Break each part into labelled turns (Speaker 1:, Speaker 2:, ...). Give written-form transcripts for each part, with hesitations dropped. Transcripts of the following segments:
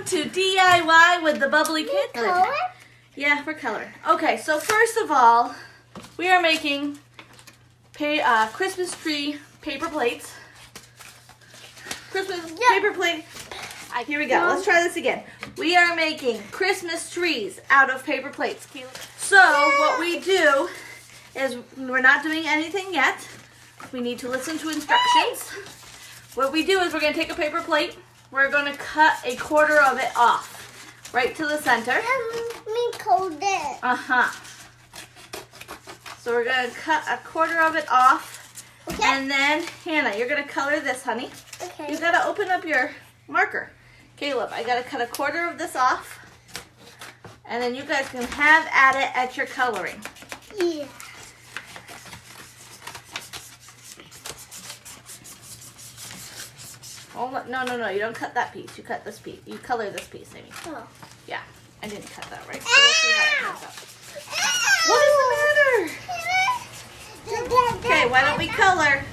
Speaker 1: to DIY with the Bubbly Kids.
Speaker 2: Color?
Speaker 1: Yeah, for color. Okay, so first of all, we are making Christmas tree paper plates. Paper plate. Here we go. Let's try this again. We are making Christmas trees out of paper plates. So what we do is we're not doing anything yet. We need to listen to instructions. What we do is we're going to take a paper plate. We're going to cut a quarter of it off, right to the center.
Speaker 2: Me cold it.
Speaker 1: So we're going to cut a quarter of it off.
Speaker 2: Okay.
Speaker 1: And then, Hannah, you're going to color this, honey.
Speaker 2: Okay.
Speaker 1: You got to open up your marker. Caleb, I got to cut a quarter of this off. And then you guys can have at it at your coloring.
Speaker 2: Yeah.
Speaker 1: Oh, no, you don't cut that piece. You cut this piece. You color this piece, Amy.
Speaker 2: Oh.
Speaker 1: Yeah, I didn't cut that right. So we'll see how it comes out. What is the matter? Okay, why don't we color?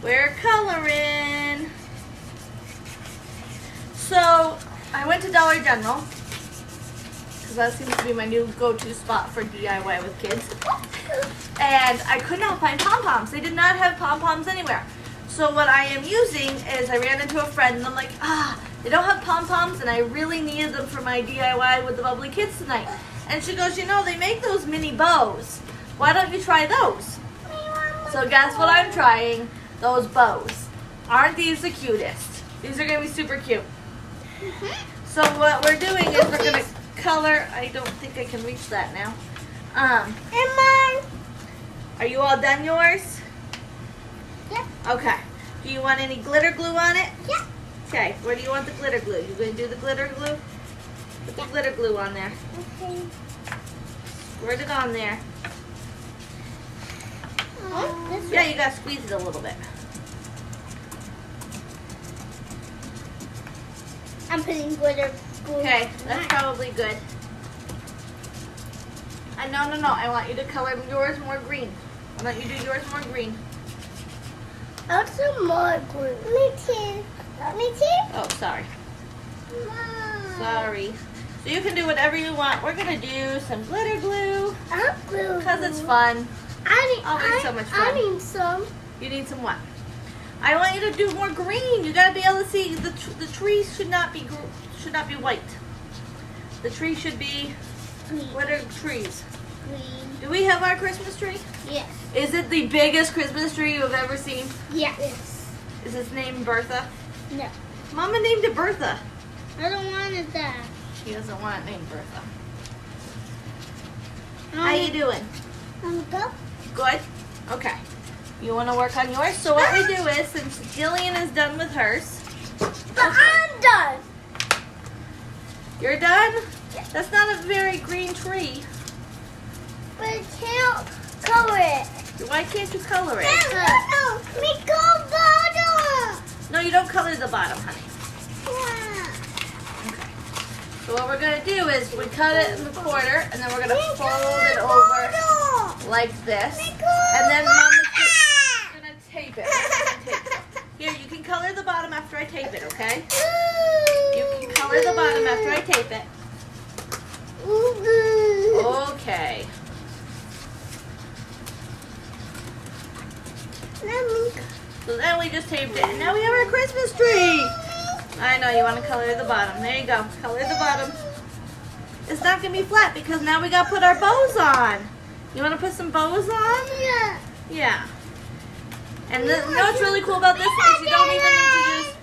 Speaker 1: We're coloring. So, I went to Dollar General, because that seems to be my new go-to spot for DIY with kids. And I could not find pom-poms. They did not have pom-poms anywhere. So what I am using is I ran into a friend and I'm like, they don't have pom-poms and I really needed them for my DIY with the Bubbly Kids tonight. And she goes, you know, they make those mini bows. Why don't you try those? So guess what I'm trying? Those bows. Aren't these the cutest? These are going to be super cute. So what we're doing is we're going to color. I don't think I can reach that now.
Speaker 2: And mine.
Speaker 1: Are you all done yours?
Speaker 2: Yep.
Speaker 1: Okay. Do you want any glitter glue on it?
Speaker 2: Yep.
Speaker 1: Okay. Where do you want the glitter glue? You going to do the glitter glue? Put the glitter glue on there.
Speaker 2: Okay.
Speaker 1: Squirt it on there.
Speaker 2: This
Speaker 1: Yeah, you got to squeeze it a little bit.
Speaker 2: I'm putting glitter glue.
Speaker 1: Okay, that's probably good. No. I want you to color yours more green. Why don't you do yours more green?
Speaker 2: I want some more glue. Me too. Me too?
Speaker 1: Oh, sorry.
Speaker 2: Mom.
Speaker 1: Sorry. So you can do whatever you want. We're going to do some glitter glue.
Speaker 2: I have glue.
Speaker 1: Because it's fun. Always so much fun.
Speaker 2: I need some.
Speaker 1: You need some what? I want you to do more green. You got to be able to see the trees should not be white. The tree should be
Speaker 2: Green.
Speaker 1: glitter trees.
Speaker 2: Green.
Speaker 1: Do we have our Christmas tree?
Speaker 2: Yes.
Speaker 1: Is it the biggest Christmas tree you've ever seen?
Speaker 2: Yes.
Speaker 1: Is his name Bertha?
Speaker 2: No.
Speaker 1: Mama named it Bertha.
Speaker 2: I don't want it that.
Speaker 1: She doesn't want it named Bertha. How you doing?
Speaker 2: Go.
Speaker 1: Good? Okay. You want to work on yours? So what we do is, since Jillian is done with hers.
Speaker 2: But I'm done.
Speaker 1: You're done? That's not a very green tree.
Speaker 2: But I can't color it.
Speaker 1: Why can't you color it?
Speaker 2: No. Me go bottom.
Speaker 1: No, you don't color the bottom, honey.
Speaker 2: Yeah.
Speaker 1: Okay. So what we're going to do is we cut it in the quarter, and then we're going to fold it over like this. And then Mama's going to tape it. Here, you can color the bottom after I tape it, okay? You can color the bottom after I tape it. Okay. So then we just taped it, and now we have our Christmas tree. I know, you want to color the bottom. There you go. Color the bottom. It's not going to be flat because now we got to put our bows on. You want to put some bows on?
Speaker 2: Yeah.
Speaker 1: Yeah. And you know what's really cool about this is you don't even need to use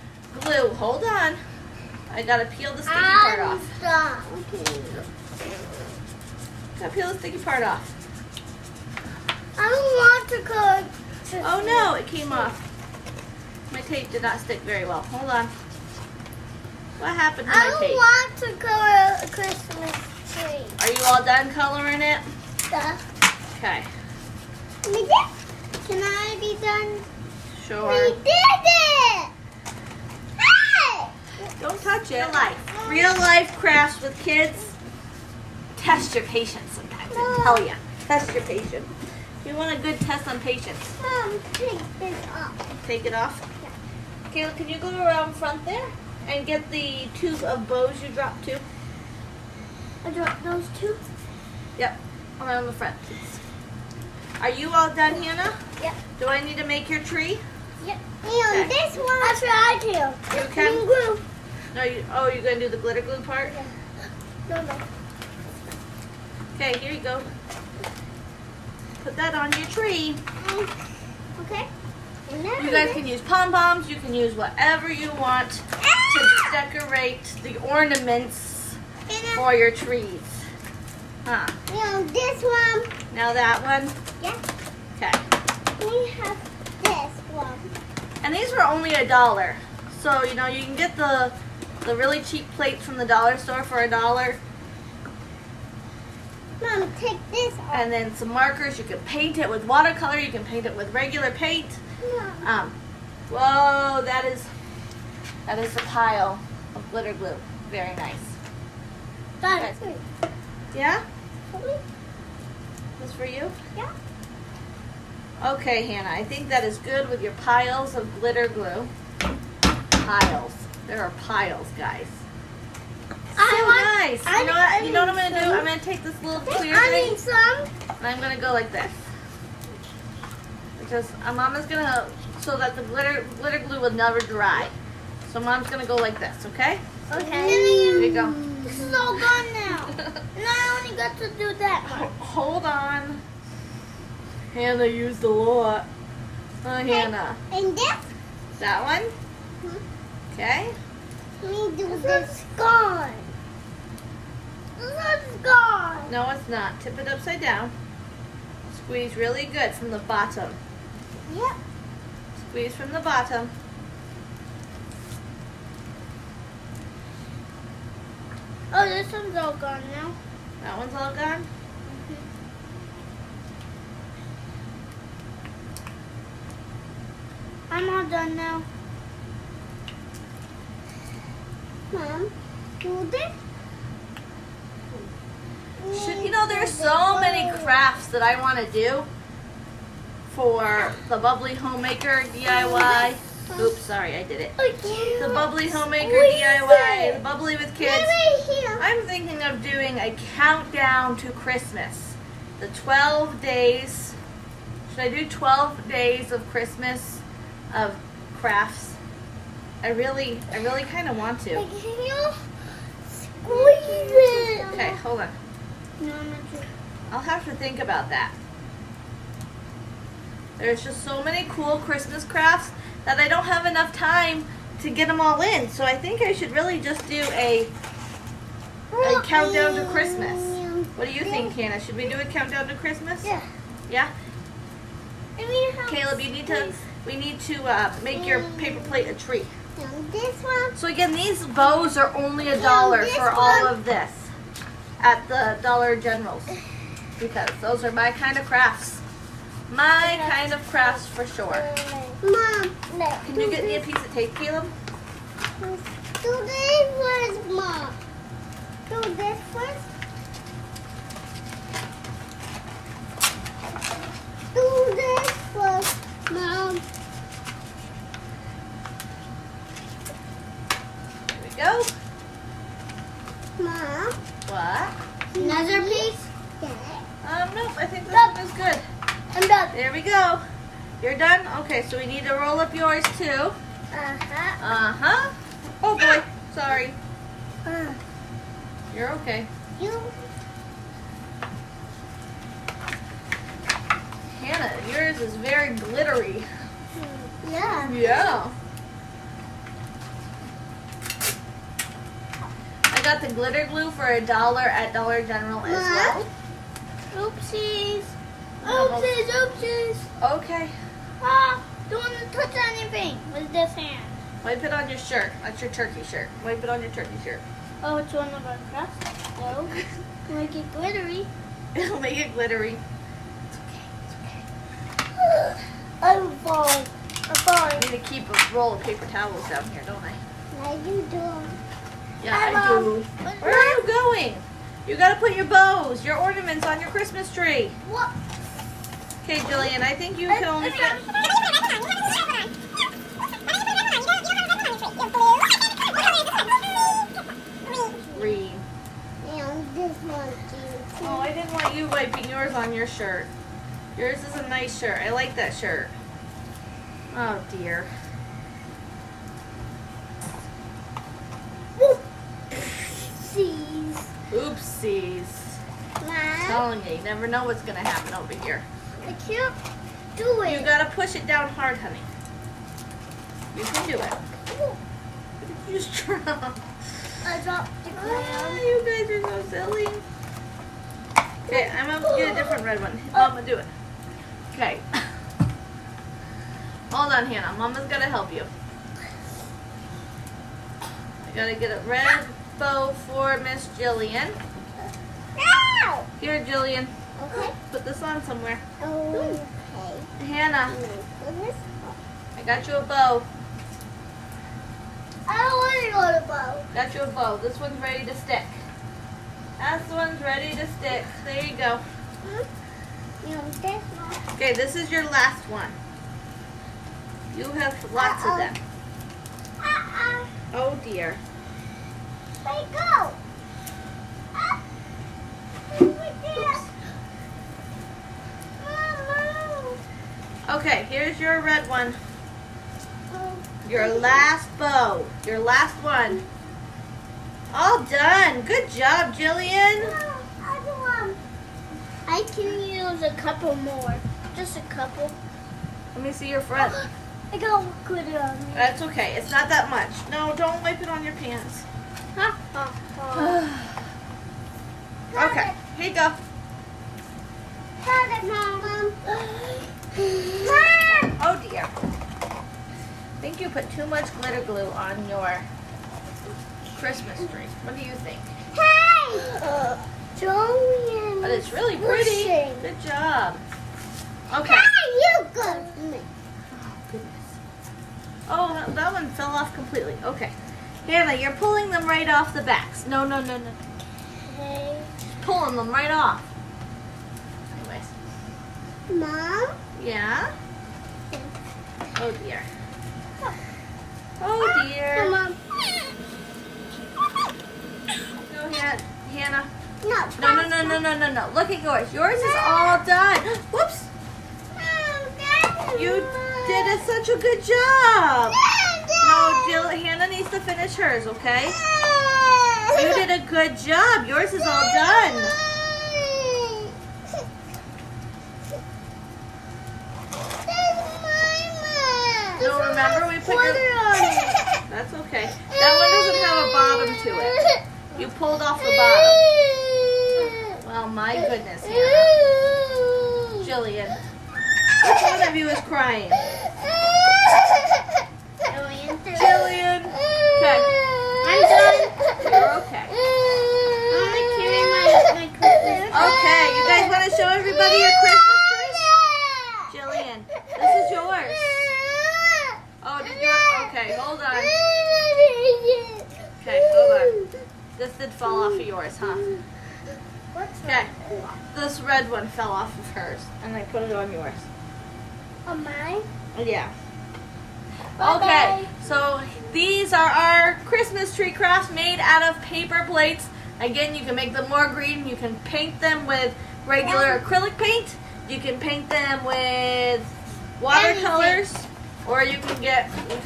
Speaker 1: glue. Hold on. I got to peel the sticky part off. Got to peel the sticky part off.
Speaker 2: I don't want to color.
Speaker 1: Oh no, it came off. My tape did not stick very well. Hold on. What happened to my tape?
Speaker 2: I don't want to color a Christmas tree.
Speaker 1: Are you all done coloring it?
Speaker 2: Yeah.
Speaker 1: Okay.
Speaker 2: Can I be done?
Speaker 1: Sure.
Speaker 2: We did it! Hey!
Speaker 1: Don't touch it. Real life crafts with kids. Test your patience sometimes. I tell ya. Test your patience. You want a good test on patience.
Speaker 2: Mom, take this off.
Speaker 1: Take it off?
Speaker 2: Yeah.
Speaker 1: Kayla, can you go around front there? And get the tube of bows you dropped too.
Speaker 2: I dropped those two.
Speaker 1: Yep, around the front, please. Are you all done, Hannah?
Speaker 2: Yep.
Speaker 1: Do I need to make your tree?
Speaker 2: Yep.
Speaker 1: Okay.
Speaker 2: And this one. I tried to.
Speaker 1: You can?
Speaker 2: Glue.
Speaker 1: No, you're going to do the glitter glue part?
Speaker 2: Yeah. No.
Speaker 1: Okay, here you go. Put that on your tree.
Speaker 2: Okay.
Speaker 1: You guys can use pom-poms. You can use whatever you want to decorate the ornaments for your trees. Huh.
Speaker 2: This one.
Speaker 1: Now that one?
Speaker 2: Yeah.
Speaker 1: Okay.
Speaker 2: We have this one.
Speaker 1: And these were only $1. So, you can get the really cheap plates from the dollar store for $1.
Speaker 2: Mom, take this off.
Speaker 1: And then some markers. You can paint it with watercolor. You can paint it with regular paint. Whoa, that is a pile of glitter glue. Very nice.
Speaker 2: That's
Speaker 1: Okay. Yeah?
Speaker 2: it.
Speaker 1: This for you?
Speaker 2: Yeah.
Speaker 1: Okay, Hannah. I think that is good with your piles of glitter glue. Piles. There are piles, guys. Nice. You know what? You know what I'm gonna do? I'm gonna take this little clear thing and I'm gonna go like this. Mama's gonna so that the glitter glue will never dry. So Mom's gonna go like this, okay?
Speaker 2: Okay.
Speaker 1: Here you go.
Speaker 2: This is all gone now. And I only got to do that one.
Speaker 1: Hold on. Hannah used a lot. Hannah.
Speaker 2: And this?
Speaker 1: That one? Okay.
Speaker 2: Let me do this. Gone. This is gone.
Speaker 1: No, it's not. Tip it upside down. Squeeze really good from the bottom.
Speaker 2: Yep.
Speaker 1: Squeeze from the bottom.
Speaker 2: Oh, this one's all gone now.
Speaker 1: That one's all gone?
Speaker 2: I'm all done now. Mom, do this?
Speaker 1: There's so many crafts that I want to do for the Bubbly Homemaker DIY. Oops, sorry, I did it. The Bubbly Homemaker DIY, the Bubbly with Kids. I'm thinking of doing a countdown to Christmas. The 12 days. Should I do 12 days of Christmas of crafts? I really kind of want to.
Speaker 2: Squeeze it.
Speaker 1: Okay, hold on.
Speaker 2: No, I'm not sure.
Speaker 1: I'll have to think about that. There's just so many cool Christmas crafts that I don't have enough time to get them all in. So I think I should really just do a countdown to Christmas. What do you think, Hannah? Should we do a countdown to Christmas?
Speaker 2: Yeah.
Speaker 1: Yeah? Caleb, we need to make your paper plate a tree.
Speaker 2: This one.
Speaker 1: So again, these bows are only $1 for all of this at the Dollar Generals, because those are my kind of crafts. My kind of crafts for sure.
Speaker 2: Mom,
Speaker 1: Can you get me a piece of tape, Caleb?
Speaker 2: do this first, Mom. Do this first. Do this first, Mom.
Speaker 1: Here we go.
Speaker 2: Mom.
Speaker 1: What?
Speaker 2: Another piece?
Speaker 1: Nope, I think this one is good.
Speaker 2: I'm done.
Speaker 1: There we go. You're done? Okay, so we need to roll up yours too.
Speaker 2: Uh-huh.
Speaker 1: Uh-huh. Oh boy, sorry. You're okay.
Speaker 2: You.
Speaker 1: Hannah, yours is very glittery.
Speaker 2: Yeah.
Speaker 1: Yeah. I got the glitter glue for $1 at Dollar General as well.
Speaker 2: Oopsies.
Speaker 1: Almost.
Speaker 2: Oopsies.
Speaker 1: Okay.
Speaker 2: Don't want to touch anything with this hand.
Speaker 1: Wipe it on your shirt. That's your turkey shirt. Wipe it on your turkey shirt.
Speaker 2: Oh, it's one of our crafts. No. Make it glittery.
Speaker 1: It'll make it glittery.
Speaker 2: I'm falling.
Speaker 1: I need to keep a roll of paper towels down here, don't I?
Speaker 2: Now you do.
Speaker 1: Yeah, I do. Where are you going? You gotta put your bows, your ornaments on your Christmas tree.
Speaker 2: What?
Speaker 1: Okay, Jillian, I think you can only fit. Oh, I didn't want you wiping yours on your shirt. Yours is a nice shirt. I like that shirt. Oh dear.
Speaker 2: Oopsies.
Speaker 1: Oopsies. I'm
Speaker 2: Mom,
Speaker 1: telling you, you never know what's gonna happen over here.
Speaker 2: I can't do it.
Speaker 1: You gotta push it down hard, honey. You can do it. You just drop.
Speaker 2: I dropped the
Speaker 1: Oh,
Speaker 2: crayon.
Speaker 1: you guys are so silly. Okay, I'm gonna get a different red one. Mama, do it. Okay. Hold on, Hannah. Mama's gonna help you. I gotta get a red bow for Miss Jillian.
Speaker 2: No!
Speaker 1: Here, Jillian.
Speaker 2: Okay.
Speaker 1: Put this on somewhere.
Speaker 2: Okay.
Speaker 1: Hannah, I got you a bow.
Speaker 2: I don't want to go to bow.
Speaker 1: Got you a bow. This one's ready to stick. This one's ready to stick. There you go.
Speaker 2: You know, this one.
Speaker 1: Okay, this is your last one. You have lots of them. Oh dear.
Speaker 2: Let it go. Oops.
Speaker 1: Okay, here's your red one. Your last bow. Your last one. All done. Good job, Jillian.
Speaker 2: I can use a couple more. Just a couple.
Speaker 1: Let me see your front.
Speaker 2: I got glitter on me.
Speaker 1: That's okay. It's not that much. No, don't wipe it on your pants. Okay, here you go.
Speaker 2: Got it, Mom.
Speaker 1: Oh dear. I think you put too much glitter glue on your Christmas tree. What do you think?
Speaker 2: Hey! Julian.
Speaker 1: But it's really pretty.
Speaker 2: Pushing.
Speaker 1: Good job. Okay.
Speaker 2: Hey, you good.
Speaker 1: Oh, goodness. Oh, that one fell off completely. Okay. Hannah, you're pulling them right off the backs. No, no, no, no.
Speaker 2: Hey.
Speaker 1: Pulling them right off. Anyways.
Speaker 2: Mom?
Speaker 1: Yeah? Oh, dear. Oh, dear.
Speaker 2: Mom.
Speaker 1: Go ahead, Hannah.
Speaker 2: No.
Speaker 1: No, no, no, no, no, no, no. Look at yours. Yours is all done. Whoops. You did such a good job. No, Jill, Hannah needs to finish hers, okay? You did a good job. Yours is all done. No, remember we put your... That's okay. That one doesn't have a bottom to it. You pulled off the bottom. Well, my goodness, Hannah. Jillian. Which one of you is crying? Jillian. Okay.
Speaker 2: I'm done.
Speaker 1: You're okay.
Speaker 2: I'm gonna carry my Christmas.
Speaker 1: Okay, you guys want to show everybody your Christmas tree? Jillian, this is yours. Oh, did you? Okay, hold on. Okay, hold on. This did fall off of yours, huh? Okay. This red one fell off of hers, and I put it on yours.
Speaker 2: On mine?
Speaker 1: Yeah.
Speaker 2: Bye-bye.
Speaker 1: Okay, so these are our Christmas tree crafts made out of paper plates. Again, you can make them more green. You can paint them with regular acrylic paint. You can paint them with watercolors, or you can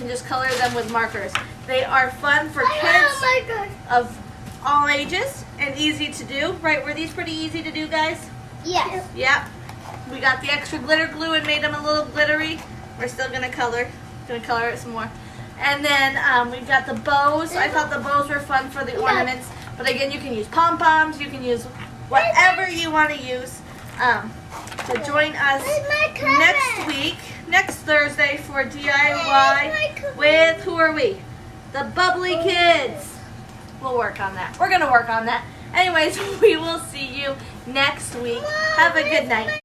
Speaker 1: just color them with markers. They are fun for kids of all ages and easy to do. Right? Were these pretty easy to do, guys?
Speaker 2: Yes.
Speaker 1: Yep. We got the extra glitter glue and made them a little glittery. We're still gonna color it some more. And then we've got the bows. I thought the bows were fun for the ornaments. But again, you can use pom-poms. You can use whatever you want to use. So join us next week, next Thursday for DIY with, who are we? The Bubbly Kids. We'll work on that. We're gonna work on that. Anyways, we will see you next week. Have a good night.